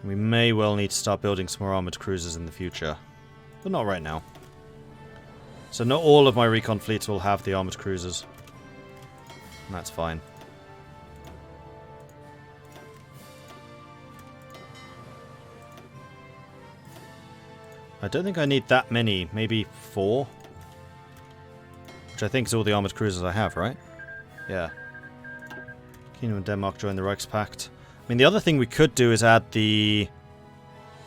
We may well need to start building some more armoured cruisers in the future. But not right now. So not all of my recon fleets will have the armoured cruisers. And that's fine. I don't think I need that many. Maybe 4? Which I think is all the armoured cruisers I have, right? Yeah. Kingdom of Denmark joined the Reichspakt. I mean, the other thing we could do is add the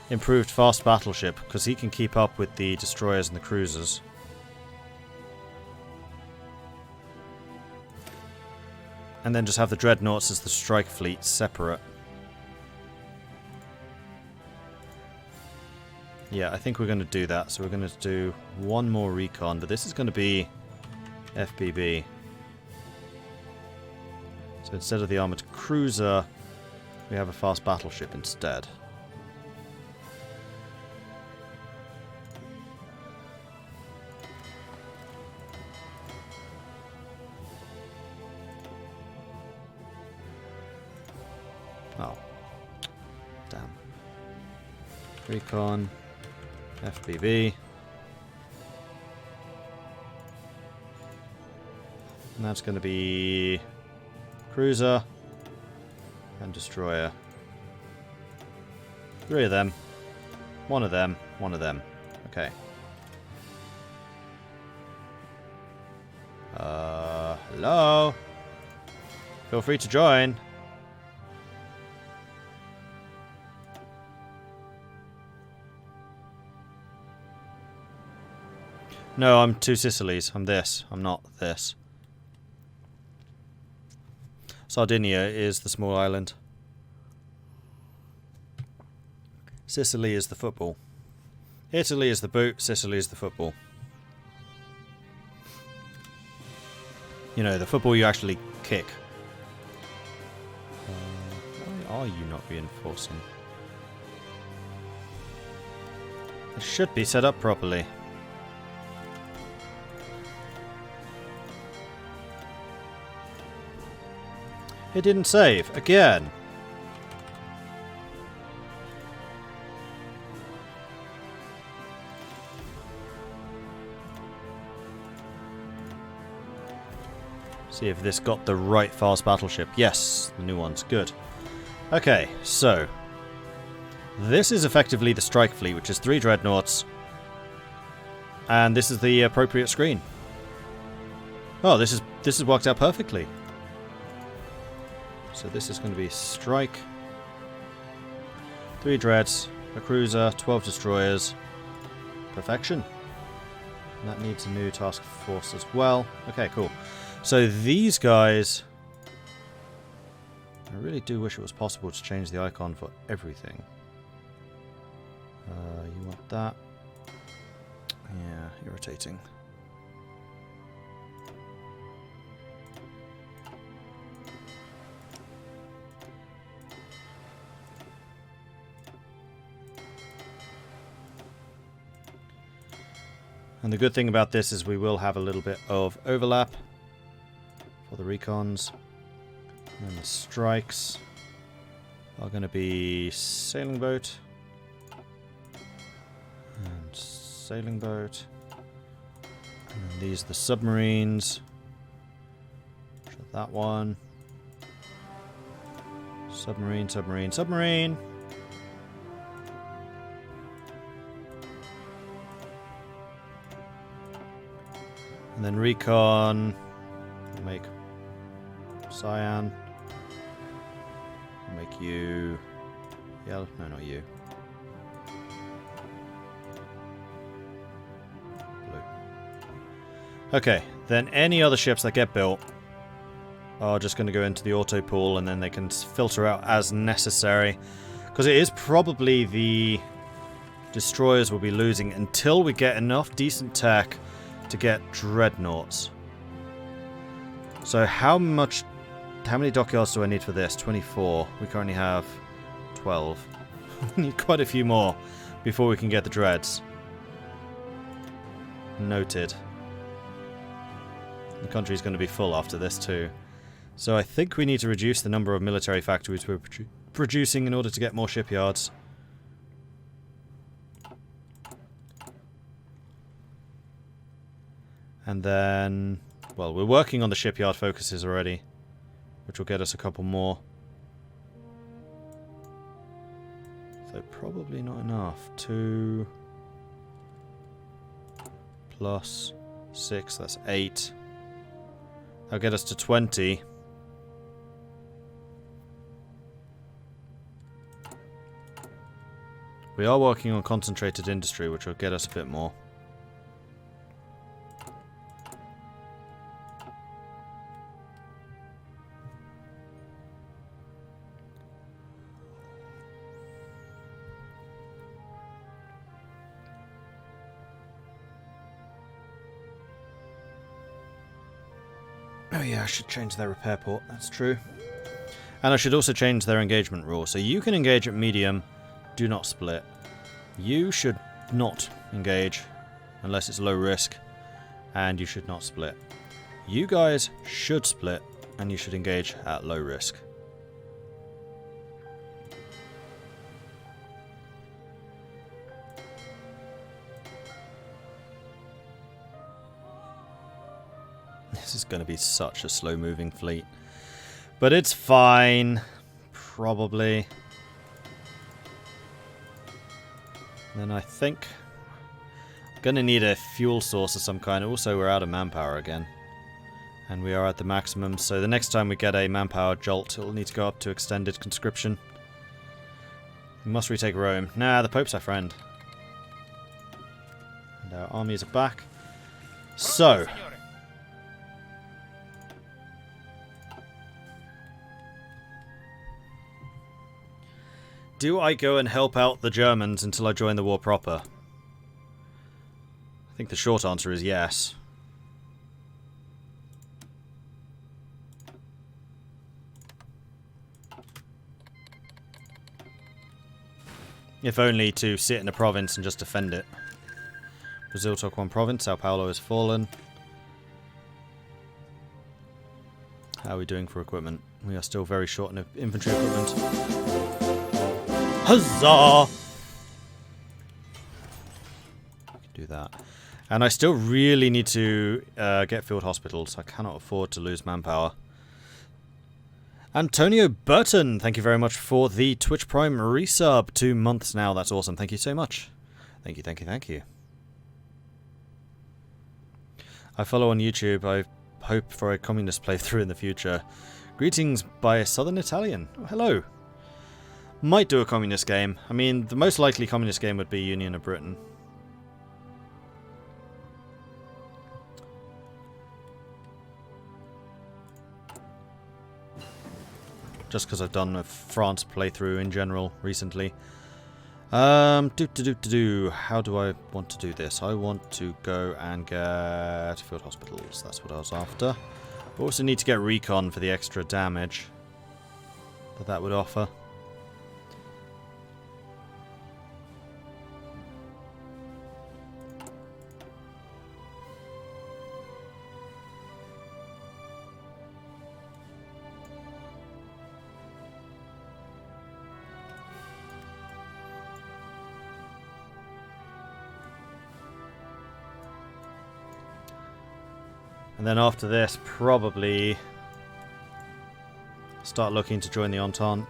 improved fast battleship, because he can keep up with the destroyers and the cruisers. And then just have the dreadnoughts as the strike fleet separate. Yeah, I think we're going to do that. So we're going to do one more recon, but this is going to be FBB. So instead of the armoured cruiser, we have a fast battleship instead. Oh. Damn. Recon. FBB. And that's going to be cruiser and destroyer. 3 of them. 1 of them. 1 of them. Okay. Hello? Feel free to join. No, I'm 2 Sicilies. I'm this. I'm not this. Sardinia is the small island. Sicily is the football. Italy is the boot. Sicily is the football. You know, the football you actually kick. Why are you not reinforcing? It should be set up properly. It didn't save. Again. See if this got the right fast battleship. Yes, the new one's good. Okay, so this is effectively the strike fleet, which is 3 dreadnoughts. And this is the appropriate screen. Oh, this is worked out perfectly. So this is going to be strike, 3 dreads, a cruiser, 12 destroyers. Perfection. And that needs a new task force as well. Okay, cool. So these guys, I really do wish it was possible to change the icon for everything. You want that? Yeah, irritating. And the good thing about this is we will have a little bit of overlap for the recons. And the strikes are going to be sailing boat. And sailing boat. And then these are the submarines. So that one. Submarine, submarine, submarine. And then recon, we'll make cyan, we'll make you yellow, no, not you, blue. Okay, then any other ships that get built are just going to go into the auto pool, and then they can filter out as necessary, because it is probably the destroyers we'll be losing until we get enough decent tech to get dreadnoughts. So how many dockyards do I need for this? 24. We currently have 12. We need quite a few more before we can get the dreads. Noted. The country's going to be full after this too. So I think we need to reduce the number of military factories we're producing in order to get more shipyards. And then, well, we're working on the shipyard focuses already, which will get us a couple more. So probably not enough. 2 plus 6, that's 8. That'll get us to 20. We are working on concentrated industry, which will get us a bit more. Oh yeah, I should change their repair port, that's true. And I should also change their engagement rule. So you can engage at medium, do not split. You should not engage unless it's low risk, and you should not split. You guys should split, and you should engage at low risk. This is going to be such a slow-moving fleet. But it's fine. Probably. Then I think I'm going to need a fuel source of some kind. Also, we're out of manpower again. And we are at the maximum. So the next time we get a manpower jolt, it'll need to go up to extended conscription. We must retake Rome. Nah, the Pope's our friend. And our armies are back. So... do I go and help out the Germans until I join the war proper? I think the short answer is yes. If only to sit in a province and just defend it. Brazil took one province, Sao Paulo has fallen. How are we doing for equipment? We are still very short in infantry equipment. Huzzah! Do that. And I still really need to get field hospitals. I cannot afford to lose manpower. Antonio Burton, thank you very much for the Twitch Prime resub. 2 months now, that's awesome. Thank you so much. Thank you, thank you, thank you. I follow on YouTube. I hope for a communist playthrough in the future. Greetings by a Southern Italian. Oh, hello. Might do a communist game. I mean, the most likely communist game would be Union of Britain. Just because I've done a France playthrough in general recently. How do I want to do this? I want to go and get field hospitals. That's what I was after. I also need to get recon for the extra damage that would offer. And then after this, probably start looking to join the Entente.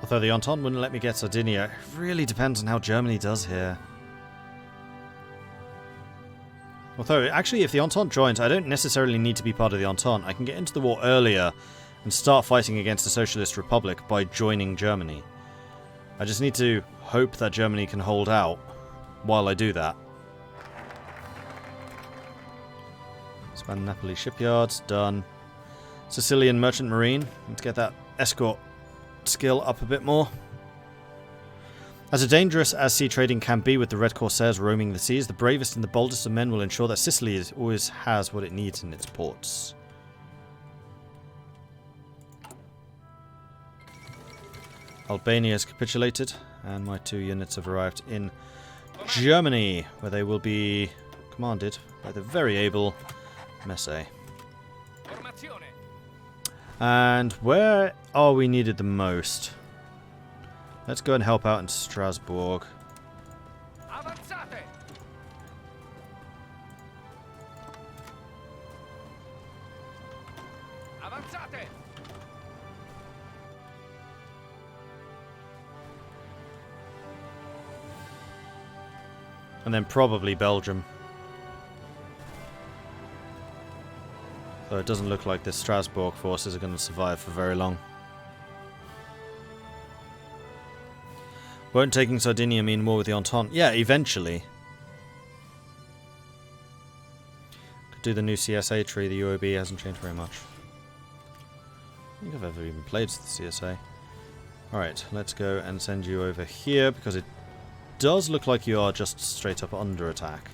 Although the Entente wouldn't let me get Sardinia. It really depends on how Germany does here. Although, actually, if the Entente joins, I don't necessarily need to be part of the Entente. I can get into the war earlier and start fighting against the Socialist Republic by joining Germany. I just need to hope that Germany can hold out while I do that. Expand Napoli shipyards, done. Sicilian merchant marine, need to get that escort skill up a bit more. As dangerous as sea trading can be with the Red Corsairs roaming the seas, the bravest and the boldest of men will ensure that Sicily always has what it needs in its ports. Albania has capitulated, and my 2 units have arrived in Germany, where they will be commanded by the very able Messe. And where are we needed the most? Let's go and help out in Strasbourg. Avanzate! Avanzate! And then probably Belgium. Though it doesn't look like the Strasbourg forces are going to survive for very long. Won't taking Sardinia mean more with the Entente? Yeah, eventually. Could do the new CSA tree. The UOB hasn't changed very much. I don't think I've ever even played the CSA. Alright, let's go and send you over here, because it does look like you are just straight up under attack.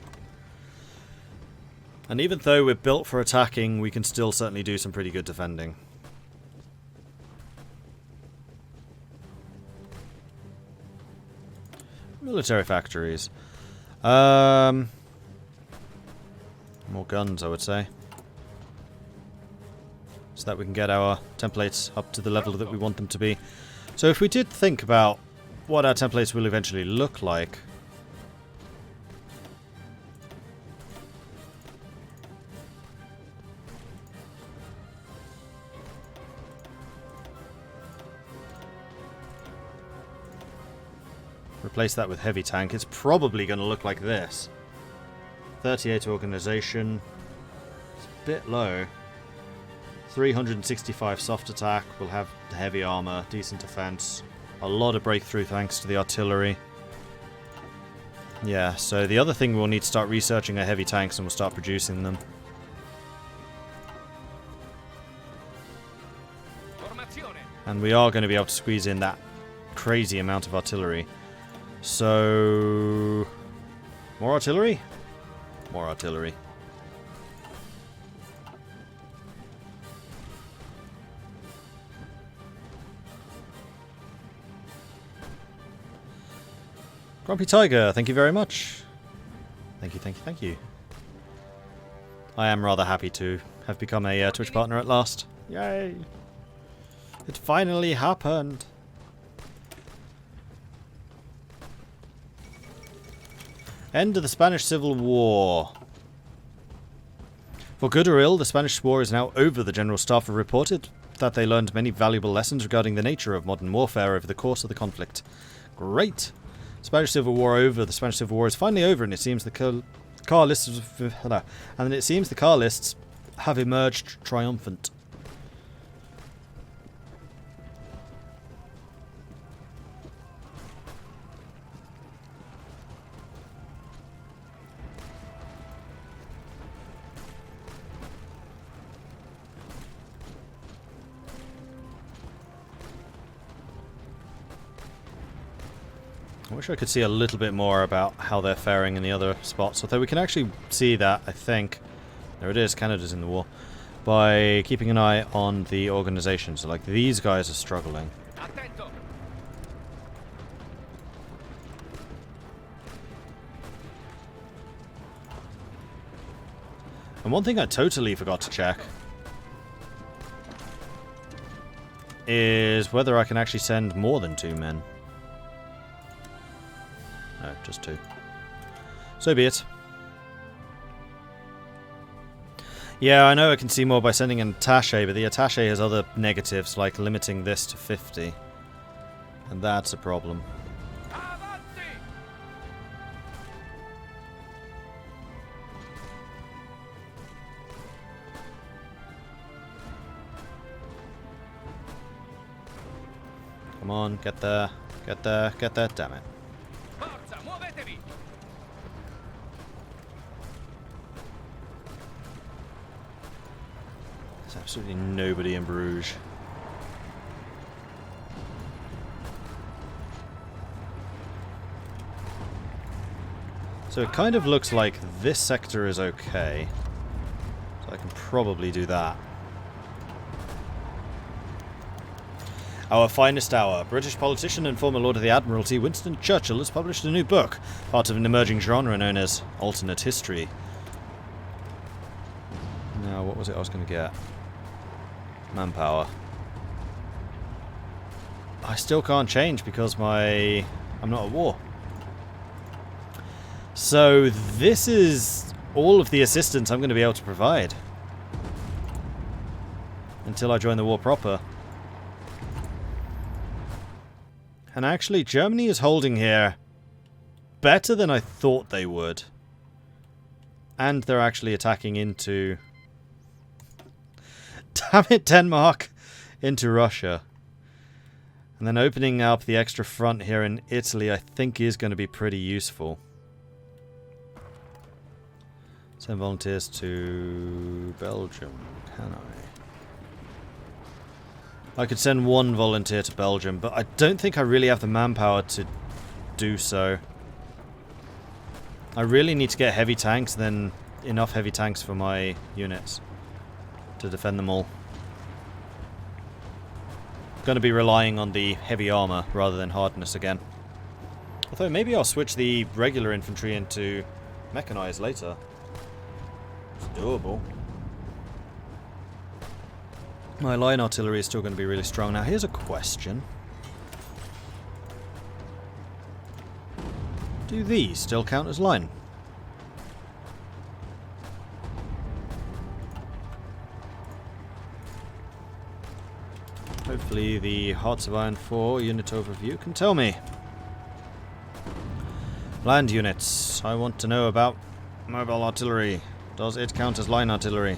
And even though we're built for attacking, we can still certainly do some pretty good defending. Military factories. More guns, I would say. So that we can get our templates up to the level that we want them to be. So if we did think about what our templates will eventually look like. Replace that with heavy tank. It's probably going to look like this. 38 organization. It's a bit low. 365 soft attack. We'll have heavy armor, decent defense. A lot of breakthrough thanks to the artillery. Yeah, so the other thing we'll need to start researching are heavy tanks, and we'll start producing them. And we are going to be able to squeeze in that crazy amount of artillery. So... more artillery? More artillery. Grumpy Tiger, thank you very much. Thank you, thank you, thank you. I am rather happy to have become a Twitch partner at last. Yay! It finally happened. End of the Spanish Civil War. For good or ill, the Spanish War is now over. The General Staff have reported that they learned many valuable lessons regarding the nature of modern warfare over the course of the conflict. Great! Spanish Civil War over. The Spanish Civil War is finally over, and it seems the Carlists have emerged triumphant. I wish I could see a little bit more about how they're faring in the other spots, although we can actually see that, I think. There it is, Canada's in the war. By keeping an eye on the organization. So, like, these guys are struggling. And one thing I totally forgot to check is whether I can actually send more than 2 men. No, just 2. So be it. Yeah, I know I can see more by sending an attaché, but the attaché has other negatives, like limiting this to 50. And that's a problem. Come on, get there. Get there, get there, damn it. There's absolutely nobody in Bruges. So it kind of looks like this sector is okay. So I can probably do that. Our finest hour. British politician and former Lord of the Admiralty Winston Churchill has published a new book, part of an emerging genre known as alternate history. Now, what was it I was going to get? Manpower. I still can't change because I'm not at war. So this is all of the assistance I'm going to be able to provide until I join the war proper. And actually, Germany is holding here better than I thought they would. And they're actually attacking into... Damn it, Denmark! Into Russia. And then opening up the extra front here in Italy, I think is going to be pretty useful. Send volunteers to Belgium, can I could send one volunteer to Belgium, but I don't think I really have the manpower to do so. I really need to get heavy tanks, then enough heavy tanks for my units to defend them all. Going to be relying on the heavy armor rather than hardness again. Although maybe I'll switch the regular infantry into mechanized later. It's doable. My line artillery is still going to be really strong. Now here's a question. Do these still count as line? Hopefully the Hearts of Iron 4 unit overview can tell me. Land units. I want to know about mobile artillery. Does it count as line artillery?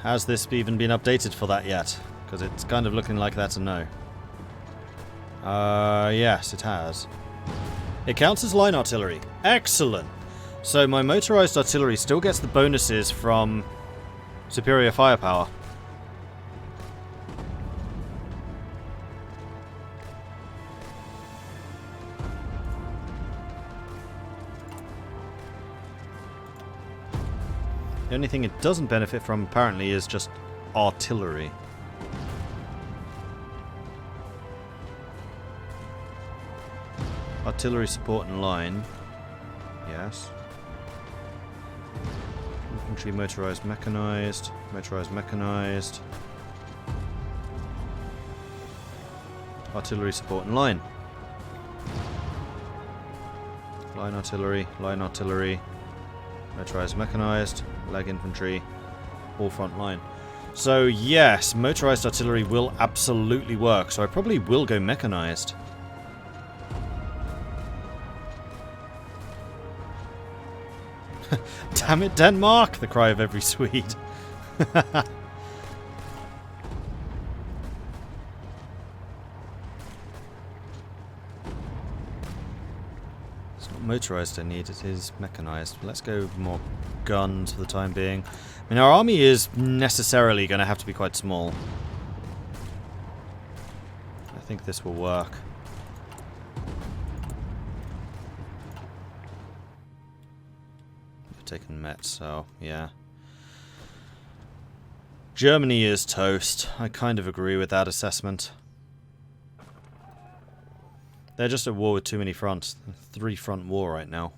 Has this even been updated for that yet? Because it's kind of looking like that's a no. Yes, it has. It counts as line artillery. Excellent! So my motorized artillery still gets the bonuses from superior firepower. The only thing it doesn't benefit from, apparently, is just artillery. Artillery support and line. Yes. Infantry motorized mechanized. Motorized mechanized. Artillery support and line. Line artillery, line artillery. Motorized mechanized, leg infantry, all front line. So yes, motorized artillery will absolutely work, so I probably will go mechanized. Damn it, Denmark! The cry of every Swede. It's not motorized I need, it is mechanized. Let's go more guns for the time being. I mean, our army is necessarily going to have to be quite small. I think this will work. We've taken Met, so yeah. Germany is toast. I kind of agree with that assessment. They're just at war with too many fronts. 3-front war right now.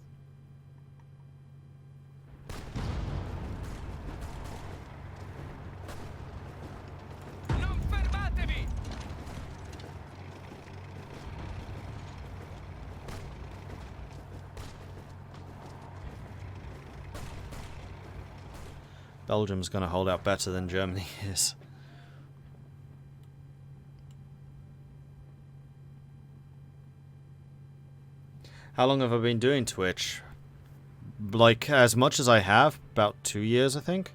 Belgium's going to hold out better than Germany is. How long have I been doing Twitch? Like, as much as I have, about 2 years, I think.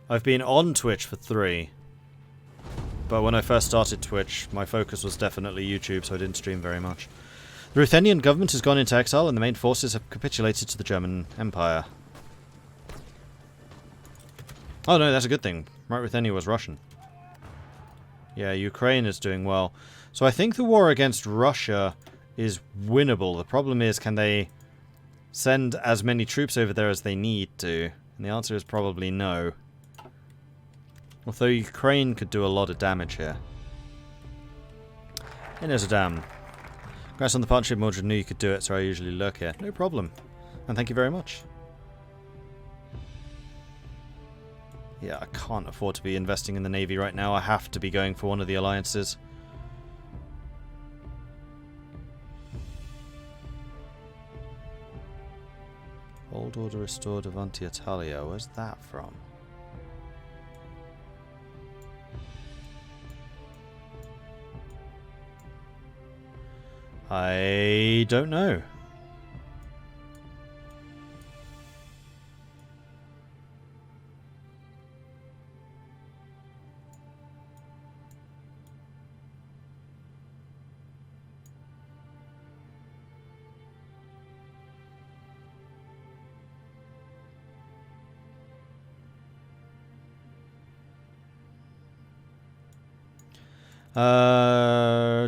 I've been on Twitch for 3. But when I first started Twitch, my focus was definitely YouTube, so I didn't stream very much. The Ruthenian government has gone into exile, and the main forces have capitulated to the German Empire. Oh no, that's a good thing. Right, Ruthenia was Russian. Yeah, Ukraine is doing well. So I think the war against Russia is winnable. The problem is, can they send as many troops over there as they need to? And the answer is probably no. Although Ukraine could do a lot of damage here. And there's a dam. Congrats on the partnership, Mordred. Knew you could do it, so I usually lurk here. No problem. And thank you very much. Yeah, I can't afford to be investing in the Navy right now. I have to be going for one of the alliances. Old order restored Avanti Italia. Where's that from? I don't know.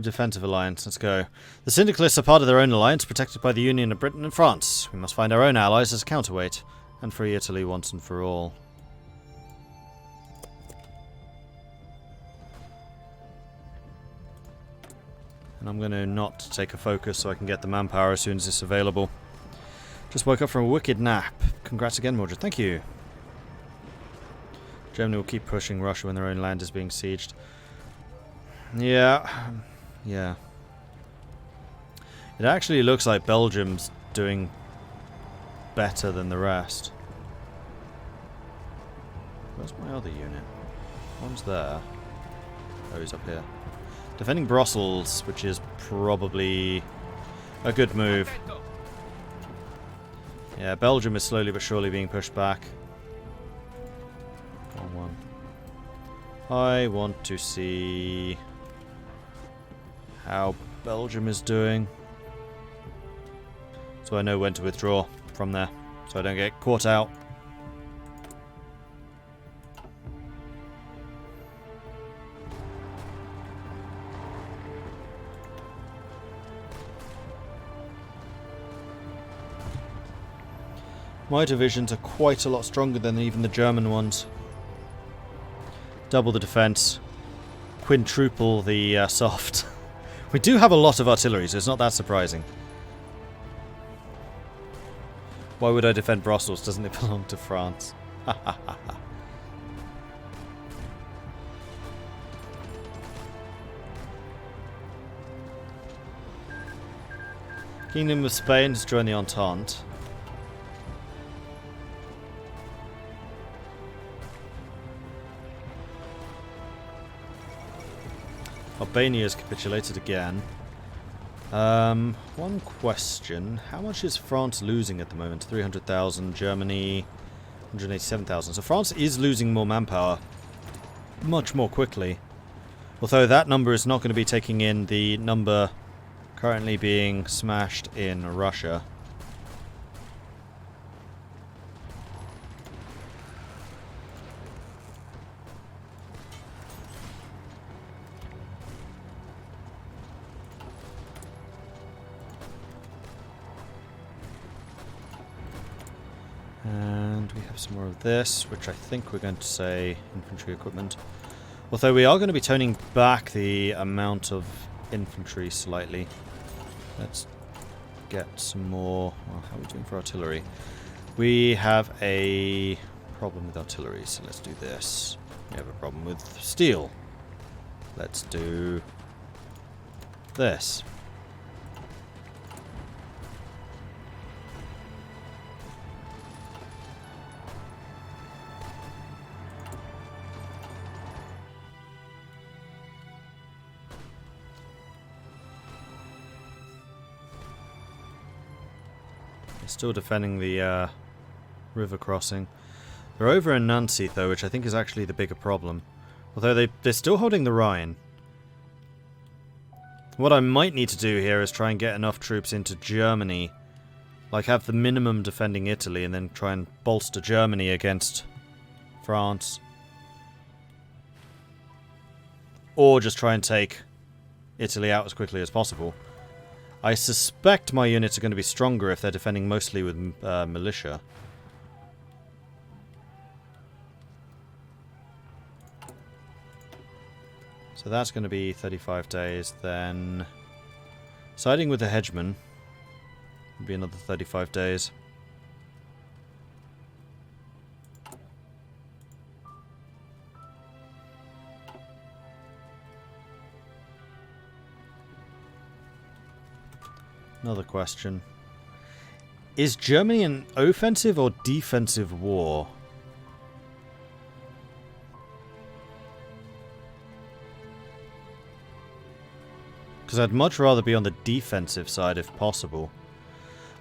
Defensive alliance, let's go. The Syndicalists are part of their own alliance, protected by the Union of Britain and France. We must find our own allies as a counterweight, and free Italy once and for all. And I'm going to not take a focus so I can get the manpower as soon as it's available. Just woke up from a wicked nap. Congrats again, Mordred. Thank you. Germany will keep pushing Russia when their own land is being sieged. Yeah. Yeah. It actually looks like Belgium's doing better than the rest. Where's my other unit? One's there. Oh, he's up here. Defending Brussels, which is probably a good move. Yeah, Belgium is slowly but surely being pushed back. Wrong one. I want to see how Belgium is doing, so I know when to withdraw from there, so I don't get caught out. My divisions are quite a lot stronger than even the German ones. Double the defense, quintuple the soft. We do have a lot of artillery, so it's not that surprising. Why would I defend Brussels? Doesn't it belong to France? Kingdom of Spain has joined the Entente. Albania has capitulated again. One question. How much is France losing at the moment? 300,000. Germany, 187,000. So France is losing more manpower much more quickly. Although that number is not going to be taking in the number currently being smashed in Russia. And we have some more of this, which I think we're going to say infantry equipment. Although we are going to be toning back the amount of infantry slightly. Let's get some more. Well, how are we doing for artillery? We have a problem with artillery, so let's do this. We have a problem with steel. Let's do this. Still defending the river crossing. They're over in Nancy, though, which I think is actually the bigger problem. Although they're still holding the Rhine. What I might need to do here is try and get enough troops into Germany. Like, have the minimum defending Italy, and then try and bolster Germany against France. Or just try and take Italy out as quickly as possible. I suspect my units are going to be stronger if they're defending mostly with militia. So that's going to be 35 days. Then siding with the hegemon would be another 35 days. Another question. Is Germany an offensive or defensive war? Because I'd much rather be on the defensive side if possible.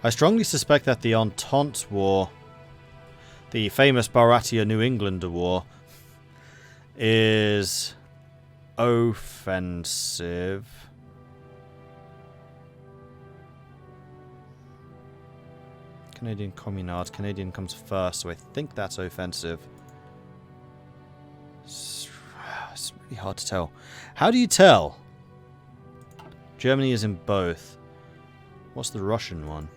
I strongly suspect that the Entente War, the famous Baratia-New Englander War, is offensive. Canadian Communards. Canadian comes first, so I think that's offensive. It's really hard to tell. How do you tell? Germany is in both. What's the Russian one?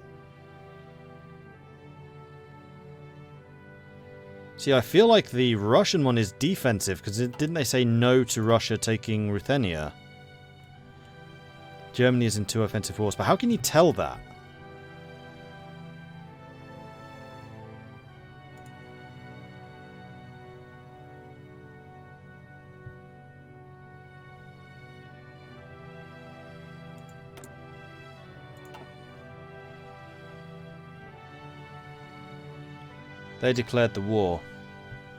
See, I feel like the Russian one is defensive, because didn't they say no to Russia taking Ruthenia? Germany is in 2 offensive wars, but how can you tell that? They declared the war.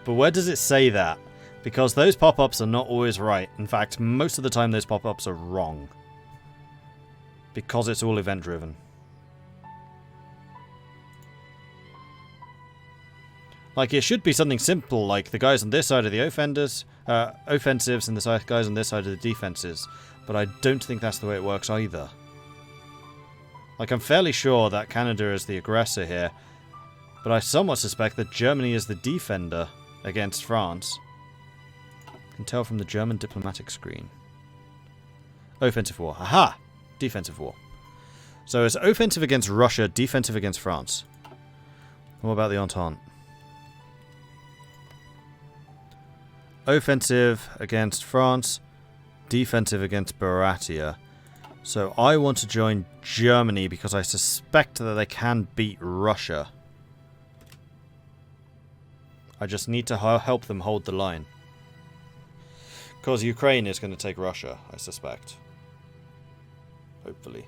But where does it say that? Because those pop-ups are not always right. In fact, most of the time those pop-ups are wrong. Because it's all event-driven. Like, it should be something simple, like the guys on this side are the offensives and the guys on this side are the defenses. But I don't think that's the way it works either. Like, I'm fairly sure that Canada is the aggressor here. But I somewhat suspect that Germany is the defender against France. You can tell from the German diplomatic screen. Offensive war. Aha! Defensive war. So it's offensive against Russia, defensive against France. What about the Entente? Offensive against France, defensive against Baratia. So I want to join Germany because I suspect that they can beat Russia. I just need to help them hold the line. Because Ukraine is going to take Russia, I suspect. Hopefully.